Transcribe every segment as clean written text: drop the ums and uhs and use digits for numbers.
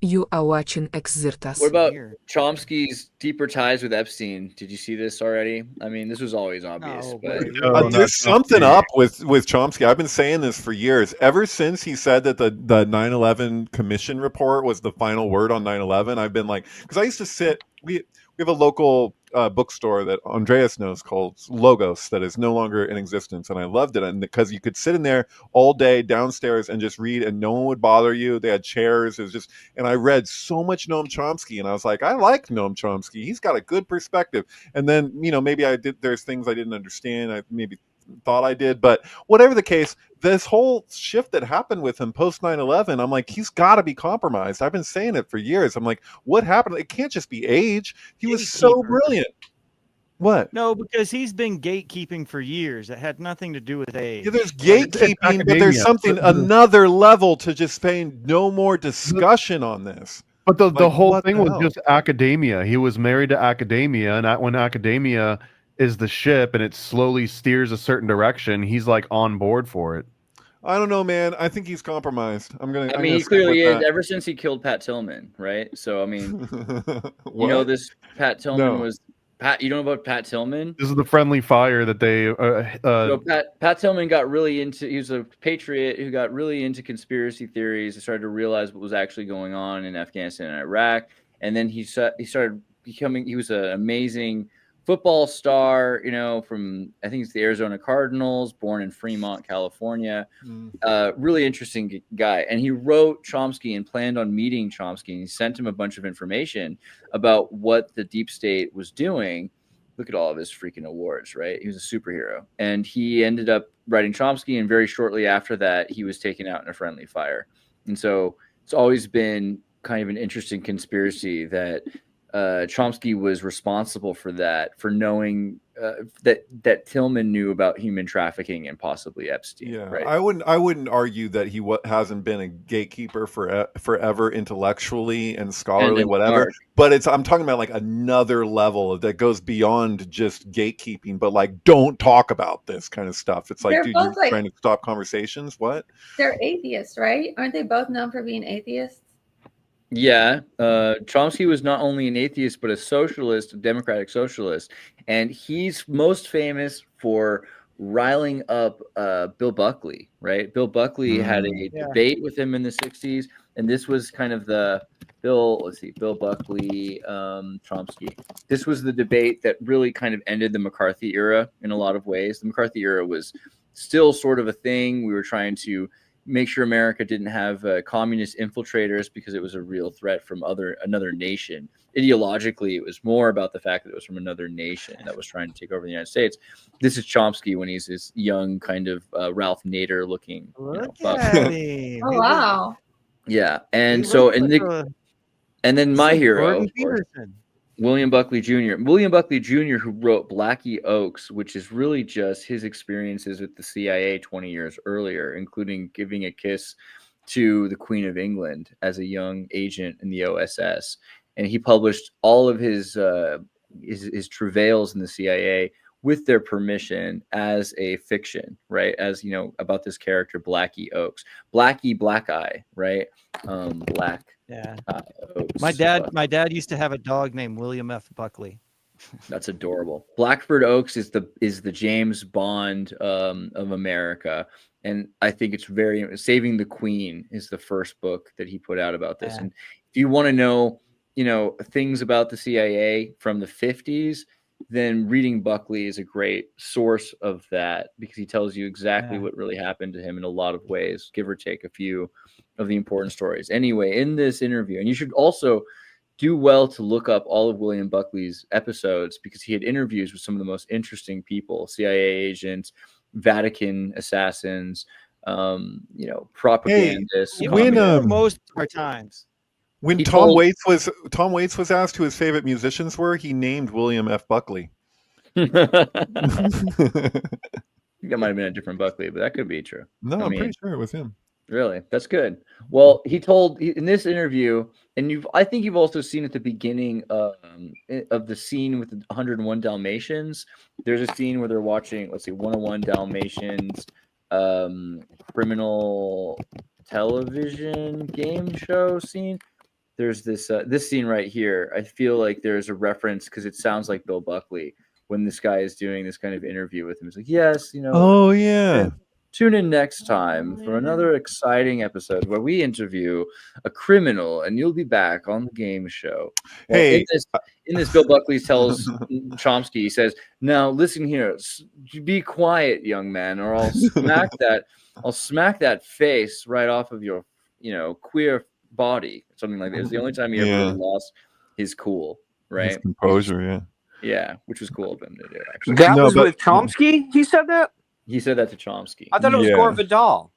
You are watching Xirtus. What about Weird. Chomsky's deeper ties with Epstein? Did you see this already? I mean, this was always obvious, No but way. No, Really? not There's something Chomsky. up with Chomsky. I've been saying this for years. Ever since he said that the 9/11 commission report was the final word on 9/11, I've been like, because I used to sit. We have a local bookstore that Andreas knows called Logos that is no longer in existence, and I loved it, and because you could sit in there all day downstairs and just read, and no one would bother you. They had chairs. It was just, and I read so much Noam Chomsky, and I was like, I like Noam Chomsky. He's got a good perspective. And then, maybe I did, there's things I didn't understand. I maybe thought I did, but whatever the case, this whole shift that happened with him post 9/11, I'm like, he's got to be compromised. I've been saying it for years. I'm like, what happened? It can't just be age. He was so Gatekeeper. brilliant. What? No, because he's been gatekeeping for years. It had nothing to do with Yeah, there's age. Like, It's gatekeeping, but there's academia. something another level to just saying no more discussion on this. But the Like, whole what thing the was hell? just academia. He was married to academia, and when academia is the ship and it slowly steers a certain direction, he's like on board for it. I don't know, man. I think he's compromised. I I'm mean, gonna he stick with clearly is that. ever since he killed Pat Tillman, right? So, I mean, What? this Pat Tillman No. was Pat. You know about Pat Tillman? This is the friendly fire that they. So Pat Tillman got really into. He was a patriot who got really into conspiracy theories and started to realize what was actually going on in Afghanistan and Iraq. And then he started becoming. He was an amazing football star. From I think it's the Arizona Cardinals, born in Fremont, California. Really interesting guy. And he wrote Chomsky and planned on meeting Chomsky. And he sent him a bunch of information about what the deep state was doing. Look at all of his freaking awards, right? He was a superhero. And he ended up writing Chomsky. And very shortly after that, he was taken out in a friendly fire. And so it's always been kind of an interesting conspiracy that Chomsky was responsible for that, for knowing that Tillman knew about human trafficking and possibly Epstein. Yeah, Right? I wouldn't argue that he hasn't been a gatekeeper forever intellectually and And scholarly, then whatever. Mark. But I'm talking about like another level that goes beyond just gatekeeping, but like don't talk about this kind of stuff. It's like, They're dude, both you're like trying to stop conversations. What? they're atheists, right? Aren't they both known for being atheists? Yeah, Chomsky was not only an atheist but a socialist, a democratic socialist, and he's most famous for riling up Bill Buckley. Right? Bill Buckley had a Yeah. debate with him in the '60s, and this was kind of the Bill. Let's see, Bill Buckley, Chomsky. This was the debate that really kind of ended the McCarthy era in a lot of ways. The McCarthy era was still sort of a thing. We were trying to make sure America didn't have communist infiltrators because it was a real threat from another nation. Ideologically, it was more about the fact that it was from another nation that was trying to take over the United States. This is Chomsky when he's this young kind of Ralph Nader looking. Look buck. at him. Oh wow. Yeah, and He so looks and like the, and then my hero, Jordan of course, Peterson. William Buckley Jr. William Buckley Jr., who wrote Blackie Oaks, which is really just his experiences with the CIA 20 years earlier, including giving a kiss to the Queen of England as a young agent in the OSS. And he published all of his travails in the CIA with their permission as a fiction, right? As about this character Blackie Oaks, Blackie Black Eye, right? Black. Yeah. Oaks. My dad used to have a dog named William F. Buckley. That's adorable. Blackbird Oaks is the James Bond of America, and I think it's Saving the Queen is the first book that he put out about this. Yeah. And if you want to know, things about the CIA from the 50s, then reading Buckley is a great source of that because he tells you exactly what really happened to him in a lot of ways, give or take a few of the important stories. Anyway, in this interview, and you should also do well to look up all of William Buckley's episodes because he had interviews with some of the most interesting people, CIA agents, Vatican assassins, propagandists. Hey, when most of our times. When Tom Waits was asked who his favorite musicians were, he named William F. Buckley. That might have been a different Buckley, but that could be true. No, I'm pretty sure it was him. Really? That's good. Well, he told in this interview, and I think you've also seen at the beginning of the scene with the 101 Dalmatians. There's a scene where they're watching, 101 Dalmatians, criminal television game show scene. there's this scene right here. I feel like there's a reference because it sounds like Bill Buckley when this guy is doing this kind of interview with him. It's like, yes, Oh yeah. tune in next time for another exciting episode where we interview a criminal, and you'll be back on the game show. Well, Hey, in this, Bill Buckley tells Chomsky, he says, "Now listen here, be quiet, young man, or I'll smack that face right off of your, queer body," something like that. It's the only time he ever really lost his cool, right? His composure, yeah, which was cool of him to do. Actually, That was with Chomsky. He said that. he said that to Chomsky. I thought it was Gore Vidal.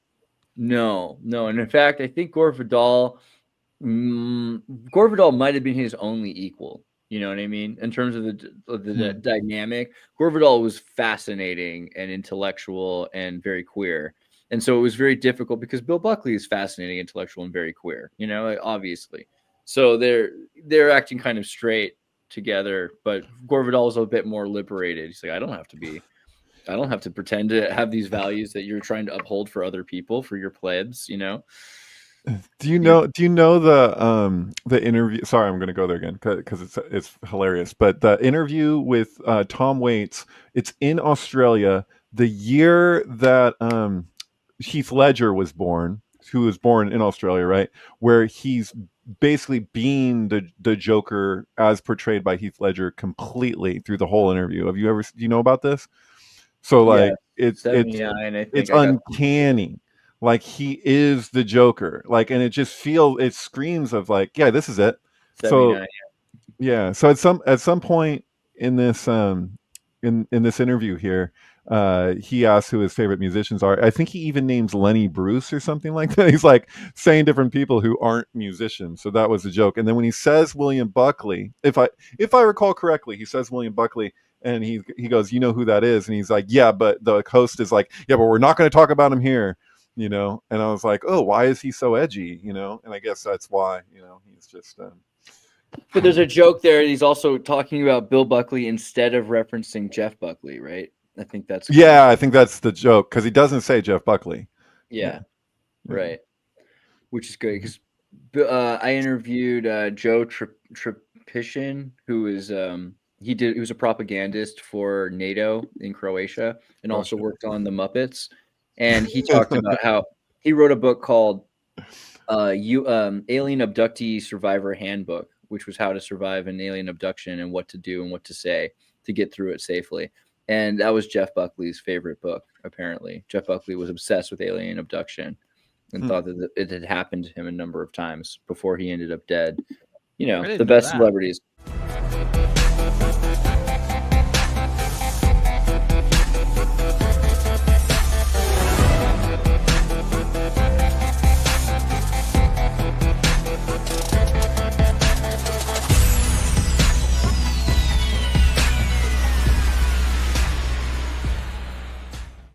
No, and in fact, I think Gore Vidal might have been his only equal. You know what I mean? In terms of the dynamic, Gore Vidal was fascinating and intellectual and very queer, and so it was very difficult because Bill Buckley is fascinating, intellectual, and very queer. Obviously, so they're acting kind of straight together, but Gore Vidal is a bit more liberated. He's like, I don't have to pretend to have these values that you're trying to uphold for other people, for your plebs, Do you know the interview? Sorry, I'm going to go there again because it's hilarious. But the interview with Tom Waits, it's in Australia, the year that Heath Ledger was born, who was born in Australia, right? Where he's basically being the Joker as portrayed by Heath Ledger completely through the whole interview. Do you know about this? So like it's uncanny. Like he is the Joker. Like, and it screams of like, yeah, this is it. So yeah. So at some point in this in this interview here, he asks who his favorite musicians are. I think he even names Lenny Bruce or something like that. He's like saying different people who aren't musicians. So that was a joke. And then when he says William Buckley, if I recall correctly, he says William Buckley. And he goes, you know who that is? And he's like, yeah, but the host is like, yeah, but we're not going to talk about him here, And I was like, oh, why is he so edgy? And I guess that's why, he's just. But there's a joke there. He's also talking about Bill Buckley instead of referencing Jeff Buckley, right? I think that's. Yeah, I think that's the joke because he doesn't say Jeff Buckley. Yeah. Right. Which is good because I interviewed Joe Trepishin, who is. He was a propagandist for NATO in Croatia and also worked on the Muppets. And he talked about how he wrote a book called Alien Abductee Survivor Handbook, which was how to survive an alien abduction and what to do and what to say to get through it safely. And that was Jeff Buckley's favorite book, apparently. Jeff Buckley was obsessed with alien abduction and thought that it had happened to him a number of times before he ended up dead. The best celebrities.